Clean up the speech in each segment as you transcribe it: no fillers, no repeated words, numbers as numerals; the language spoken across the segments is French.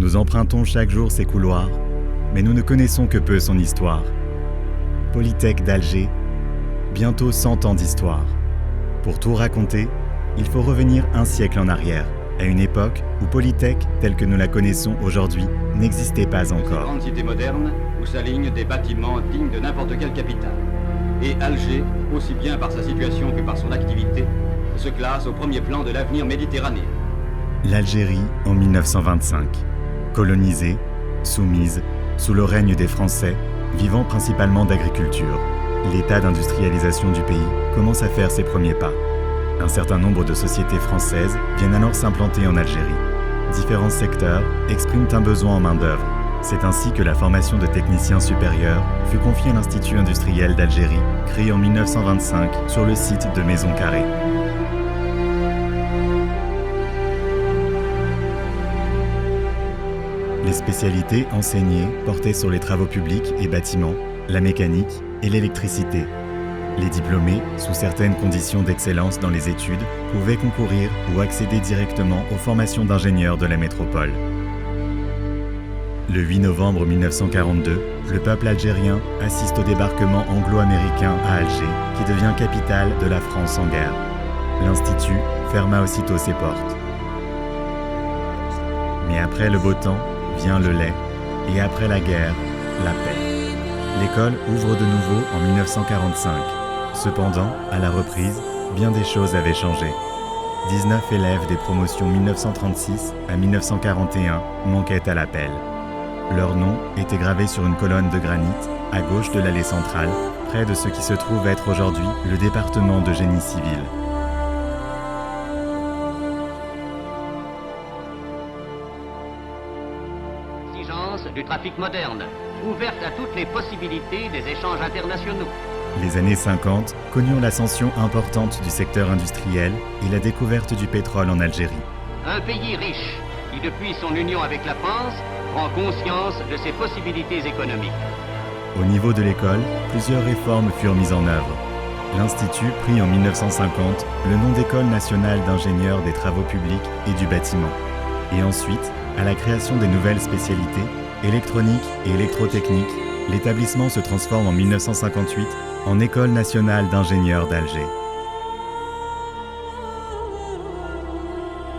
Nous empruntons chaque jour ses couloirs, mais nous ne connaissons que peu son histoire. Polytech d'Alger, bientôt 100 ans d'histoire. Pour tout raconter, il faut revenir un siècle en arrière, à une époque où Polytech, telle que nous la connaissons aujourd'hui, n'existait pas encore. Une grande cité moderne où s'alignent des bâtiments dignes de n'importe quelle capitale. Et Alger, aussi bien par sa situation que par son activité, se classe au premier plan de l'avenir méditerranéen. L'Algérie en 1925. Colonisée, soumise, sous le règne des Français, vivant principalement d'agriculture, l'état d'industrialisation du pays commence à faire ses premiers pas. Un certain nombre de sociétés françaises viennent alors s'implanter en Algérie. Différents secteurs expriment un besoin en main-d'œuvre. C'est ainsi que la formation de techniciens supérieurs fut confiée à l'Institut industriel d'Algérie, créé en 1925 sur le site de Maison Carrée. Les spécialités enseignées portaient sur les travaux publics et bâtiments, la mécanique et l'électricité. Les diplômés, sous certaines conditions d'excellence dans les études, pouvaient concourir ou accéder directement aux formations d'ingénieurs de la métropole. Le 8 novembre 1942, le peuple algérien assiste au débarquement anglo-américain à Alger, qui devient capitale de la France en guerre. L'Institut ferma aussitôt ses portes. Mais après le beau temps, vient le lait, et après la guerre, la paix. L'école ouvre de nouveau en 1945. Cependant, à la reprise, bien des choses avaient changé. 19 élèves des promotions 1936 à 1941 manquaient à l'appel. Leur nom était gravé sur une colonne de granit, à gauche de l'allée centrale, près de ce qui se trouve être aujourd'hui le département de génie civil. Du trafic moderne, ouverte à toutes les possibilités des échanges internationaux. Les années 50 connurent l'ascension importante du secteur industriel et la découverte du pétrole en Algérie. Un pays riche qui, depuis son union avec la France, prend conscience de ses possibilités économiques. Au niveau de l'école, plusieurs réformes furent mises en œuvre. L'Institut prit en 1950 le nom d'École nationale d'ingénieurs des travaux publics et du bâtiment. Et ensuite, à la création des nouvelles spécialités, électronique et électrotechnique, l'établissement se transforme en 1958 en École nationale d'ingénieurs d'Alger.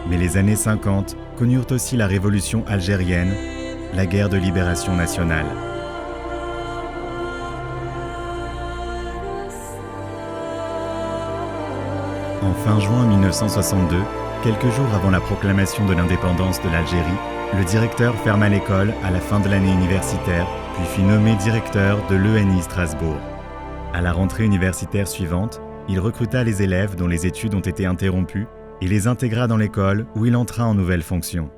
Mais les années 50 connurent aussi la révolution algérienne, la guerre de libération nationale. En fin juin 1962, quelques jours avant la proclamation de l'indépendance de l'Algérie, le directeur ferma l'école à la fin de l'année universitaire, puis fut nommé directeur de l'ENI Strasbourg. À la rentrée universitaire suivante, il recruta les élèves dont les études ont été interrompues et les intégra dans l'école où il entra en nouvelles fonctions.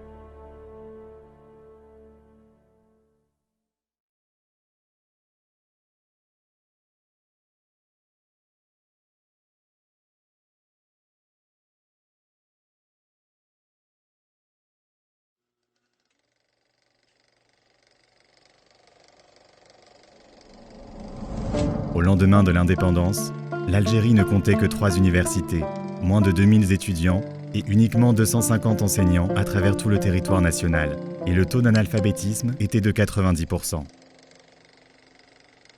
Au lendemain de l'indépendance, l'Algérie ne comptait que 3 universités, moins de 2000 étudiants et uniquement 250 enseignants à travers tout le territoire national, et le taux d'analphabétisme était de 90%.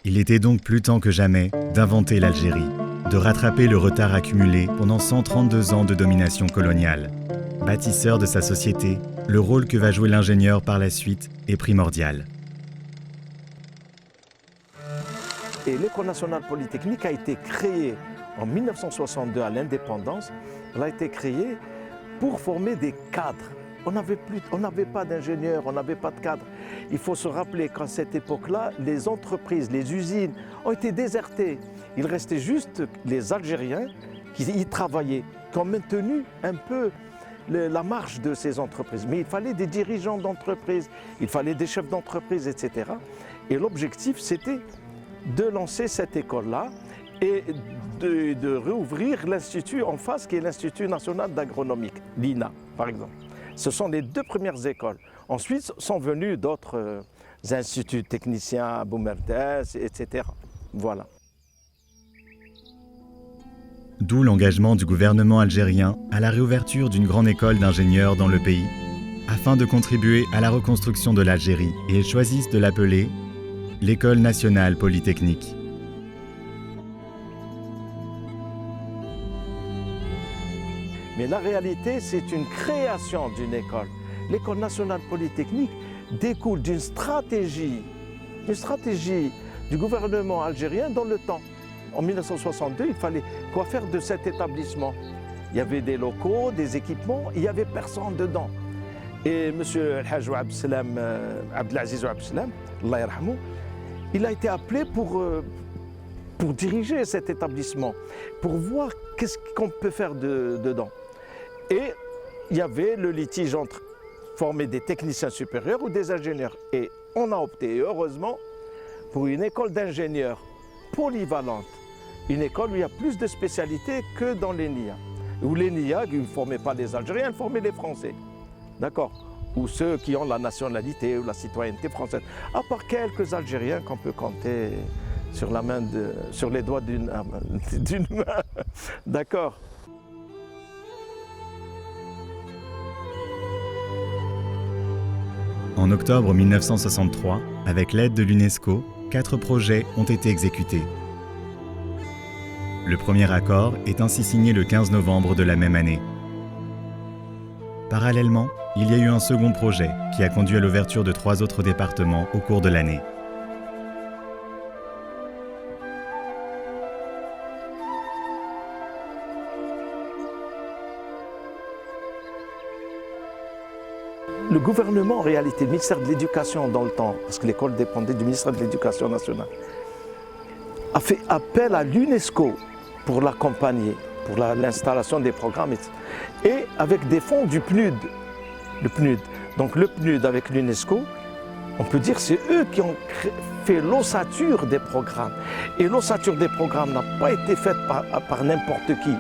Il était donc plus temps que jamais d'inventer l'Algérie, de rattraper le retard accumulé pendant 132 ans de domination coloniale. Bâtisseur de sa société, le rôle que va jouer l'ingénieur par la suite est primordial. Et l'École nationale polytechnique a été créée en 1962 à l'indépendance. Elle a été créée pour former des cadres. On n'avait pas d'ingénieurs, on n'avait pas de cadres. Il faut se rappeler qu'à cette époque-là, les entreprises, les usines ont été désertées. Il restait juste les Algériens qui y travaillaient, qui ont maintenu un peu la marche de ces entreprises. Mais il fallait des dirigeants d'entreprise, il fallait des chefs d'entreprise, etc. Et l'objectif, c'était de lancer cette école-là et de réouvrir l'institut en face, qui est l'Institut national d'agronomie, l'INA, par exemple. Ce sont les 2 premières écoles. Ensuite sont venus d'autres instituts techniciens à Boumerdès, etc. Voilà. D'où l'engagement du gouvernement algérien à la réouverture d'une grande école d'ingénieurs dans le pays, afin de contribuer à la reconstruction de l'Algérie et ils choisissent de l'appeler l'École nationale polytechnique. Mais la réalité, c'est une création d'une école. L'École nationale polytechnique découle d'une stratégie du gouvernement algérien dans le temps. En 1962, il fallait quoi faire de cet établissement? Il y avait des locaux, des équipements, il n'y avait personne dedans. Et M. El-Hajj Abdelaziz Abdeslam, Allah yarhamou, il a été appelé pour diriger cet établissement, pour voir qu'est-ce qu'on peut faire dedans. Et il y avait le litige entre former des techniciens supérieurs ou des ingénieurs. Et on a opté, heureusement, pour une école d'ingénieurs polyvalente. Une école où il y a plus de spécialités que dans l'ENIA. Où l'ENIA, qui ne formait pas les Algériens, elle formait les Français. D'accord? Ou ceux qui ont la nationalité ou la citoyenneté française. À part quelques Algériens qu'on peut compter sur les doigts d'une main. D'accord? En octobre 1963, avec l'aide de l'UNESCO, 4 projets ont été exécutés. Le premier accord est ainsi signé le 15 novembre de la même année. Parallèlement, il y a eu un second projet qui a conduit à l'ouverture de 3 autres départements au cours de l'année. Le gouvernement, en réalité, le ministère de l'Éducation dans le temps, parce que l'école dépendait du ministère de l'Éducation nationale, a fait appel à l'UNESCO pour l'accompagner, pour l'installation des programmes, et avec des fonds du PNUD. Le PNUD. Donc le PNUD avec l'UNESCO, on peut dire que c'est eux qui ont fait l'ossature des programmes. Et l'ossature des programmes n'a pas été faite par n'importe qui.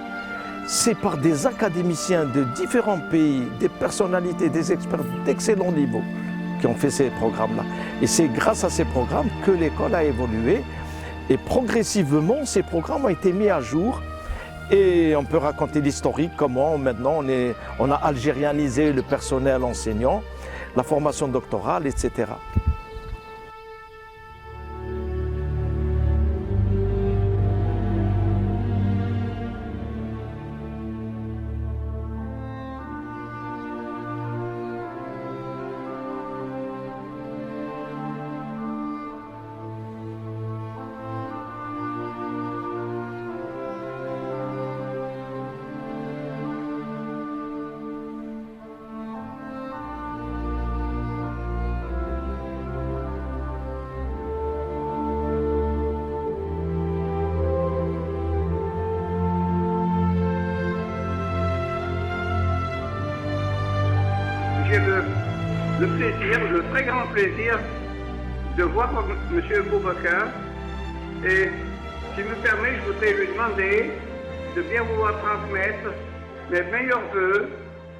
C'est par des académiciens de différents pays, des personnalités, des experts d'excellent niveau qui ont fait ces programmes-là. Et c'est grâce à ces programmes que l'école a évolué. Et progressivement, ces programmes ont été mis à jour. Et on peut raconter l'historique, comment maintenant on a algérianisé le personnel enseignant, la formation doctorale, etc. J'ai le plaisir, le très grand plaisir de voir M. Boubacar. Et s'il me permet, je voudrais lui demander de bien vouloir transmettre mes meilleurs vœux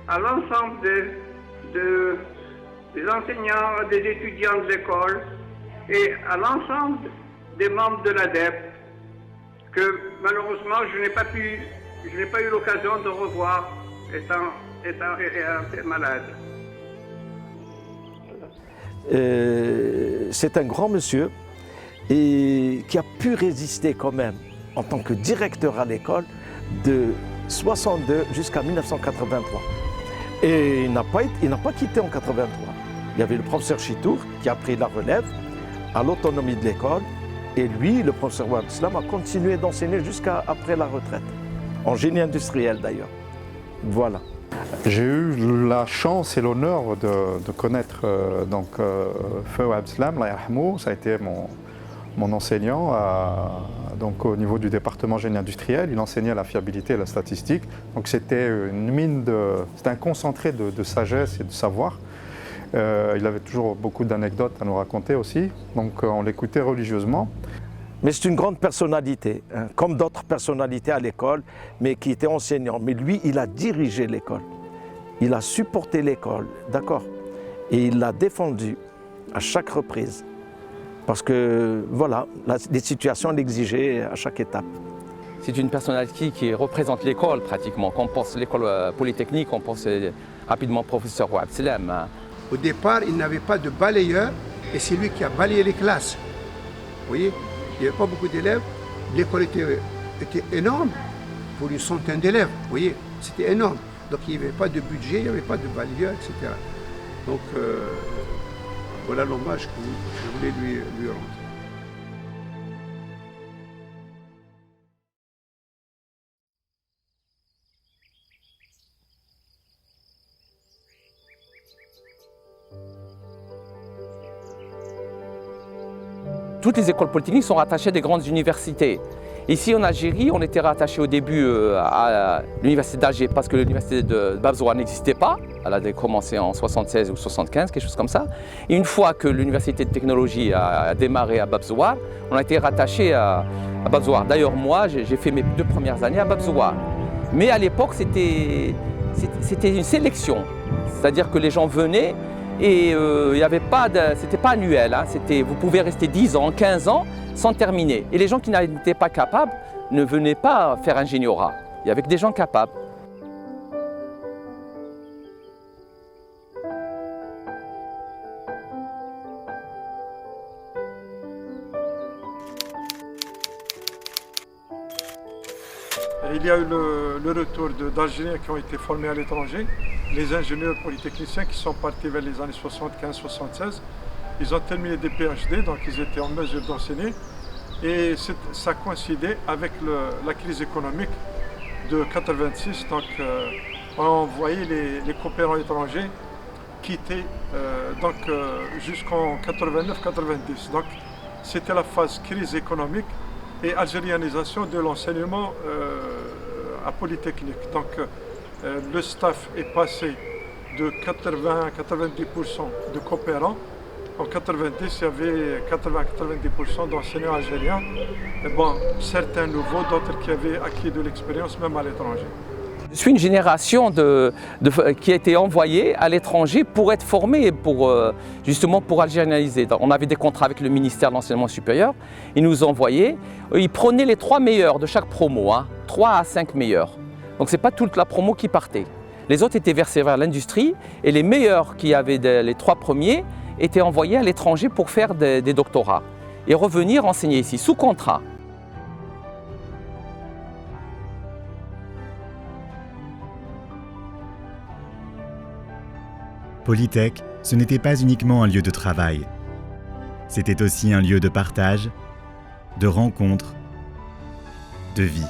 à l'ensemble des enseignants, des étudiants de l'école et à l'ensemble des membres de l'ADEP que malheureusement je n'ai pas eu l'occasion de revoir étant malade. C'est un grand monsieur et qui a pu résister quand même en tant que directeur à l'école de 62 jusqu'à 1983. Et il n'a pas quitté en 83. Il y avait le professeur Chitour qui a pris la relève à l'autonomie de l'école et lui, le professeur Abdeslam, a continué d'enseigner jusqu'à après la retraite, en génie industriel d'ailleurs. Voilà. J'ai eu la chance et l'honneur de connaître Feu Abdeslam, Allah yarhamou. Ça a été mon enseignant donc au niveau du département génie industriel. Il enseignait la fiabilité et la statistique. Donc c'était une mine c'était un concentré de sagesse et de savoir. Il avait toujours beaucoup d'anecdotes à nous raconter aussi. Donc on l'écoutait religieusement. Mais c'est une grande personnalité, hein, comme d'autres personnalités à l'école, mais qui était enseignant. Mais lui, il a dirigé l'école. Il a supporté l'école, d'accord? Et il l'a défendu à chaque reprise. Parce que, voilà, les situations l'exigeaient à chaque étape. c'est une personnalité qui représente l'école pratiquement. Quand on pense à l'école polytechnique, on pense rapidement au professeur Wahab Salam. Au départ, il n'avait pas de balayeur et c'est lui qui a balayé les classes. Vous voyez, il n'y avait pas beaucoup d'élèves. L'école était énorme pour une centaine d'élèves. Vous voyez, c'était énorme. Donc il n'y avait pas de budget, il n'y avait pas de balayeur, etc. Donc voilà l'hommage que je voulais lui rendre. Toutes les écoles polytechniques sont rattachées à des grandes universités. Ici en Algérie, on était rattaché au début à l'université d'Alger parce que l'université de Bab Zouar n'existait pas. Elle a commencé en 76 ou 75, quelque chose comme ça. Et une fois que l'université de technologie a démarré à Bab Zouar, on a été rattaché à Bab Zouar. D'ailleurs, moi, j'ai fait mes 2 premières années à Bab Zouar. Mais à l'époque, c'était une sélection. C'est-à-dire que les gens venaient et il n'y avait pas c'était pas annuel. Hein. Vous pouvez rester 10 ans, 15 ans sans terminer. Et les gens qui n'étaient pas capables ne venaient pas faire ingénierat. Il y avait que des gens capables. Il y a eu le retour d'Algériens qui ont été formés à l'étranger, les ingénieurs polytechniciens qui sont partis vers les années 75-76. Ils ont terminé des PhD, donc ils étaient en mesure d'enseigner. Et ça coïncidait avec la crise économique de 86. Donc on voyait les coopérants étrangers quitter jusqu'en 89-90. Donc c'était la phase crise économique et algérianisation de l'enseignement à Polytechnique. Donc le staff est passé de 80-90% de coopérants. En 90, il y avait 80-90% d'enseignants algériens. Et bon, certains nouveaux, d'autres qui avaient acquis de l'expérience même à l'étranger. Je suis une génération qui a été envoyée à l'étranger pour être formée, justement pour algérianiser. On avait des contrats avec le ministère de l'Enseignement supérieur. Ils nous envoyaient, ils prenaient les 3 meilleurs de chaque promo, 3 à 5 meilleurs. Donc ce n'est pas toute la promo qui partait. Les autres étaient versés vers l'industrie et les meilleurs qui avaient les 3 premiers étaient envoyés à l'étranger pour faire des doctorats et revenir enseigner ici, sous contrat. Polytech, ce n'était pas uniquement un lieu de travail. C'était aussi un lieu de partage, de rencontre, de vie.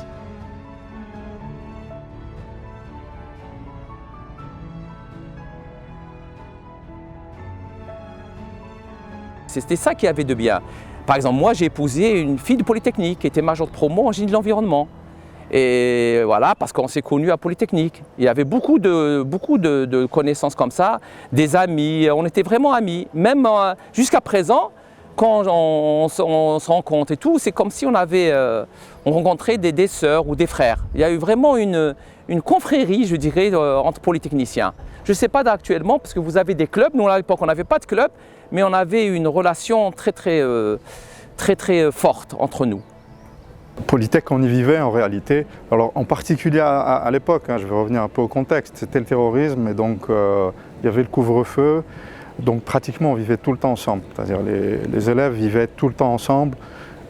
C'était ça qui avait de bien. Par exemple, moi j'ai épousé une fille de Polytechnique qui était majeure de promo en génie de l'environnement. Et voilà, parce qu'on s'est connus à Polytechnique. Il y avait beaucoup de connaissances comme ça, des amis, on était vraiment amis. Même jusqu'à présent, quand on se rencontre et tout, c'est comme si on rencontrait des sœurs ou des frères. Il y a eu vraiment une confrérie, je dirais, entre polytechniciens. Je ne sais pas actuellement, parce que vous avez des clubs. Nous, à l'époque, on n'avait pas de club, mais on avait une relation très forte entre nous. Polytech, on y vivait en réalité. Alors en particulier à l'époque, je vais revenir un peu au contexte, c'était le terrorisme et donc il y avait le couvre-feu. Donc pratiquement on vivait tout le temps ensemble, c'est-à-dire les élèves vivaient tout le temps ensemble.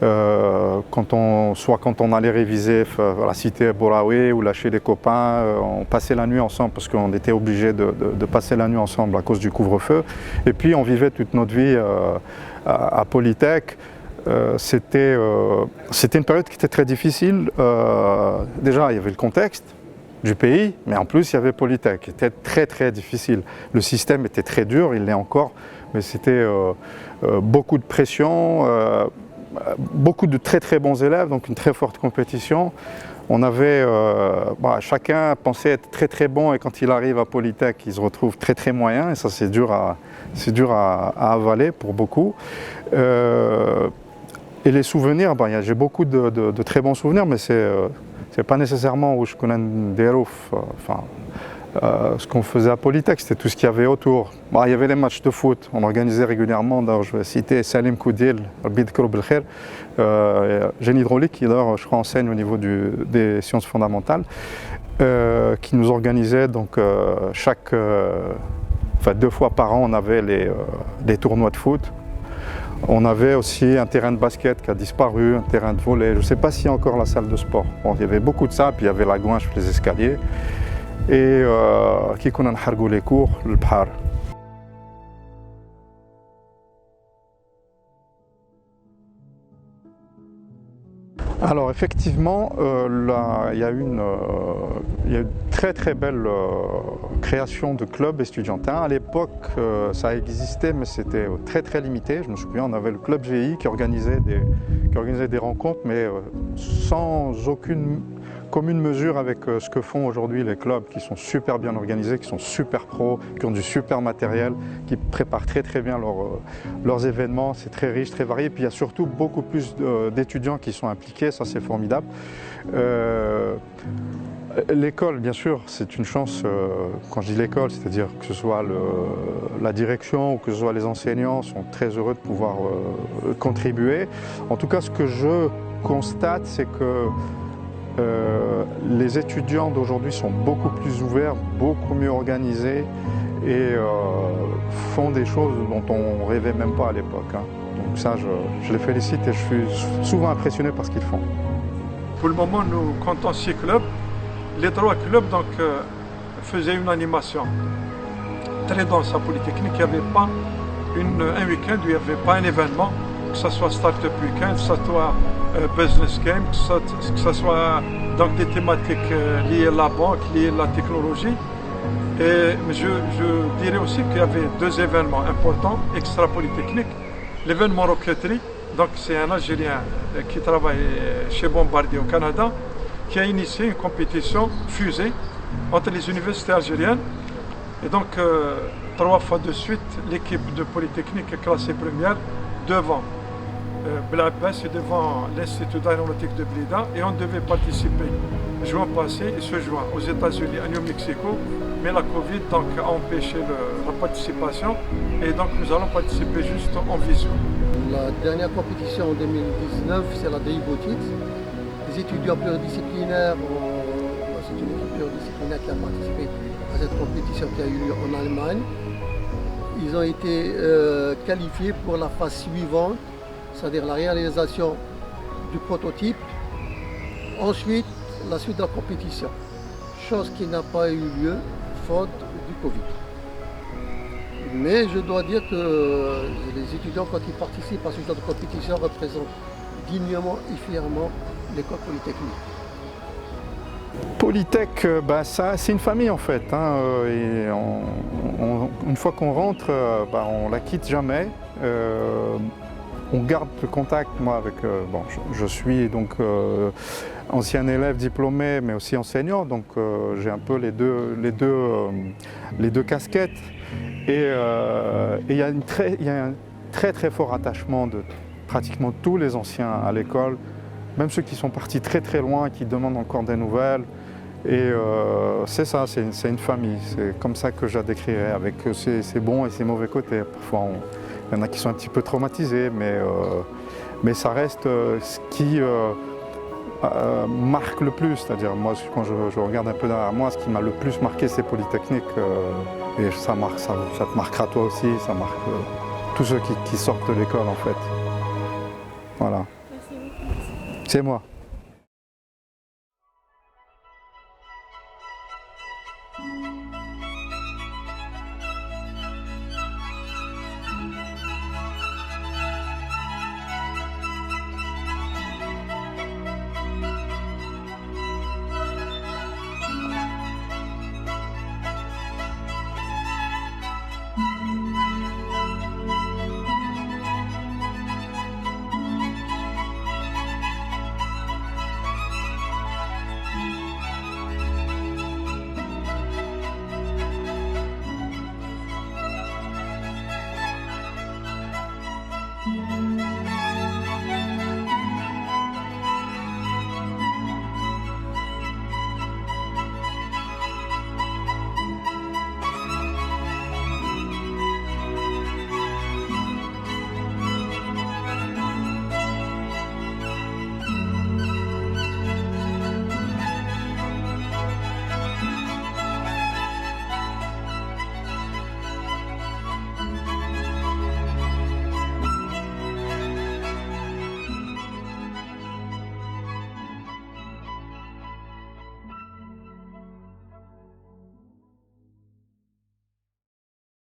Soit quand on allait réviser à la cité Bouraoui ou là chez des copains, on passait la nuit ensemble parce qu'on était obligé de passer la nuit ensemble à cause du couvre-feu. Et puis on vivait toute notre vie à Polytech. C'était une période qui était très difficile. Déjà, il y avait le contexte du pays, mais en plus, il y avait Polytech, qui était très difficile. Le système était très dur, il l'est encore, mais c'était beaucoup de pression, beaucoup de très bons élèves, donc une très forte compétition. On avait, chacun pensait être très bon et quand il arrive à Polytech, il se retrouve très moyen et ça c'est dur à avaler pour beaucoup. Et les souvenirs, j'ai beaucoup de très bons souvenirs, mais c'est pas nécessairement où je connais des roufs. ce qu'on faisait à Polytech, c'était tout ce qu'il y avait autour. Bon, il y avait les matchs de foot, on organisait régulièrement, je vais citer Salim Koudil, génie hydraulique, qui d'ailleurs je crois enseigne au niveau des sciences fondamentales, qui nous organisait donc deux fois par an on avait les tournois de foot. On avait aussi un terrain de basket qui a disparu, un terrain de volley. Je ne sais pas s'il y a encore la salle de sport. Bon, il y avait beaucoup de ça, puis il y avait la gouinche, les escaliers. Et qui qu'on a hargou les cours, le bhar. Alors effectivement, il y a eu une très très belle création de clubs estudiantins. À l'époque, ça existait, mais c'était très très limité. Je me souviens, on avait le club GI qui organisait des rencontres, mais sans aucune commune mesure avec ce que font aujourd'hui les clubs qui sont super bien organisés, qui sont super pros, qui ont du super matériel, qui préparent très très bien leurs événements. C'est très riche, très varié. Puis il y a surtout beaucoup plus d'étudiants qui sont impliqués, ça c'est formidable. L'école, bien sûr, c'est une chance. Quand je dis l'école, c'est-à-dire que ce soit la direction ou que ce soit les enseignants sont très heureux de pouvoir contribuer. En tout cas, ce que je constate, c'est que les étudiants d'aujourd'hui sont beaucoup plus ouverts, beaucoup mieux organisés et font des choses dont on ne rêvait même pas à l'époque. Hein. Donc ça, je les félicite et je suis souvent impressionné par ce qu'ils font. Pour le moment, nous comptons 6 clubs. Les 3 clubs faisaient une animation très dense à Polytechnique. Il n'y avait pas un week-end où il n'y avait pas un événement, que ce soit Startup Weekend, que ce soit Business Game, que ce soit donc des thématiques liées à la banque, liées à la technologie. Et je dirais aussi qu'il y avait 2 événements importants, extra-polytechniques. L'événement Roqueterie, donc c'est un Algérien qui travaille chez Bombardier au Canada, qui a initié une compétition fusée entre les universités algériennes. Et donc, 3 fois de suite, l'équipe de Polytechnique est classée première devant Blabès et devant l'Institut d'aéronautique de Blida. Et on devait participer juin passé et ce juin aux États-Unis, à New Mexico. Mais la Covid a empêché la participation. Et donc, nous allons participer juste en visio. La dernière compétition en 2019, c'est la DIBOTIT. Les étudiants pluridisciplinaires, c'est une équipe pluridisciplinaire qui a participé à cette compétition qui a eu lieu en Allemagne. Ils ont été qualifiés pour la phase suivante, c'est-à-dire la réalisation du prototype. Ensuite, la suite de la compétition, chose qui n'a pas eu lieu faute du Covid. Mais je dois dire que les étudiants, quand ils participent à ce genre de compétition, représentent dignement et fièrement l'école Polytechnique. Polytech, c'est une famille en fait. Hein, et une fois qu'on rentre, on ne la quitte jamais. On garde le contact, moi, avec... je suis donc ancien élève diplômé, mais aussi enseignant, donc j'ai un peu les deux casquettes. Et il y a un très très fort attachement de pratiquement tous les anciens à l'école, même ceux qui sont partis très très loin, qui demandent encore des nouvelles. Et c'est ça, c'est une famille. C'est comme ça que je la décrirais, avec ses bons et ses mauvais côtés. Parfois, il y en a qui sont un petit peu traumatisés, mais ça reste ce qui marque le plus. C'est-à-dire, moi, quand je regarde un peu derrière moi, ce qui m'a le plus marqué, c'est Polytechnique. Et ça te marquera toi aussi, ça marque tous ceux qui sortent de l'école, en fait. Voilà. C'est moi.